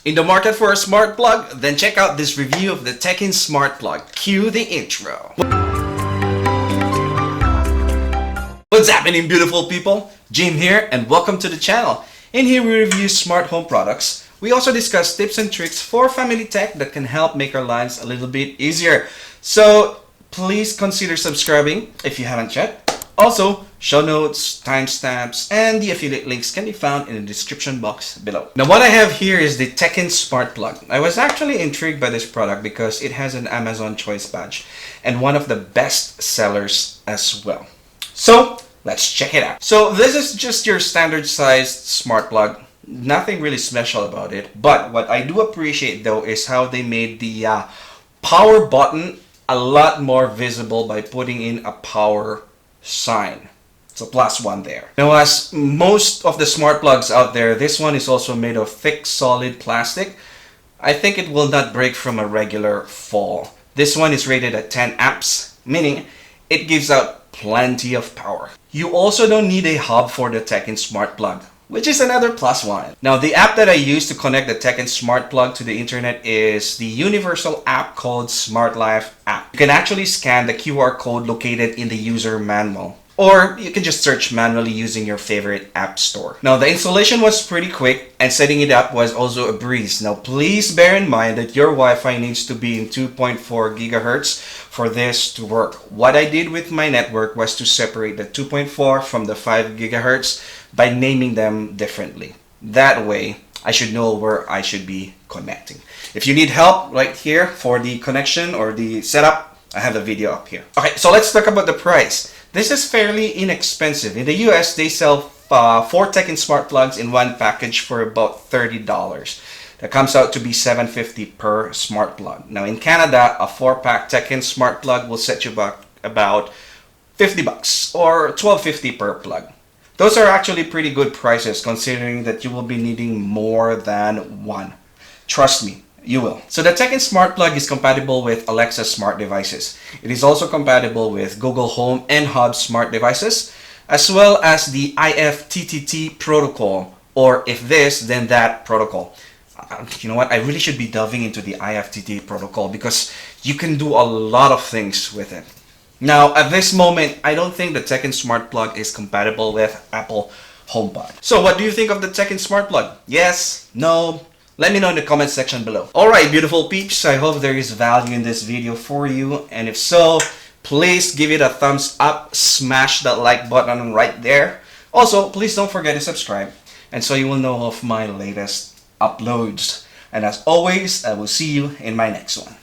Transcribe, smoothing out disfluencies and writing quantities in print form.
In the market for a smart plug? Then check out this review of the Teckin Smart Plug. Cue the intro. What's happening, beautiful people? Jim here, and welcome to the channel. In here we review smart home products. We also discuss tips and tricks for family tech that can help make our lives a little bit easier. So please consider subscribing if you haven't yet. Also, show notes, timestamps, and the affiliate links can be found in the description box below. Now what I have here is the Teckin Smart Plug. I was actually intrigued by this product because it has an Amazon Choice badge and one of the best sellers as well. So let's check it out. So this is just your standard sized smart plug. Nothing really special about it, but what I do appreciate though is how they made the power button a lot more visible by putting in a power sign. So +1 there. Now, as most of the smart plugs out there, this one is also made of thick solid plastic. I think it will not break from a regular fall. This one is rated at 10 amps, meaning it gives out plenty of power. You also don't need a hub for the Teckin Smart Plug, which is another +1. Now, the app that I use to connect the Teckin Smart Plug to the internet is the universal app called Smart Life app. You can actually scan the QR code located in the user manual, or you can just search manually using your favorite app store. Now, the installation was pretty quick and setting it up was also a breeze. Now, please bear in mind that your Wi-Fi needs to be in 2.4 gigahertz for this to work. What I did with my network was to separate the 2.4 from the 5 gigahertz by naming them differently. That way, I should know where I should be connecting. If you need help right here for the connection or the setup, I have a video up here. Okay, so let's talk about the price. This is fairly inexpensive. In the US, they sell 4 Teckin Smart Plugs in one package for about $30. That comes out to be $7.50 per smart plug. Now in Canada, a 4-pack Teckin Smart Plug will set you back about $50 or $12.50 per plug. Those are actually pretty good prices considering that you will be needing more than one. Trust me, you will. So the Teckin Smart Plug is compatible with Alexa smart devices. It is also compatible with Google Home and Hub smart devices, as well as the IFTTT protocol, or if this, then that protocol. You know what? I really should be delving into the IFTTT protocol because you can do a lot of things with it. Now, at this moment, I don't think the Teckin Smart Plug is compatible with Apple HomePod. So what do you think of the Teckin Smart Plug? Yes? No? Let me know in the comment section below. Alright, beautiful peeps, I hope there is value in this video for you. And if so, please give it a thumbs up, smash that like button right there. Also, please don't forget to subscribe, and so you will know of my latest uploads. And as always, I will see you in my next one.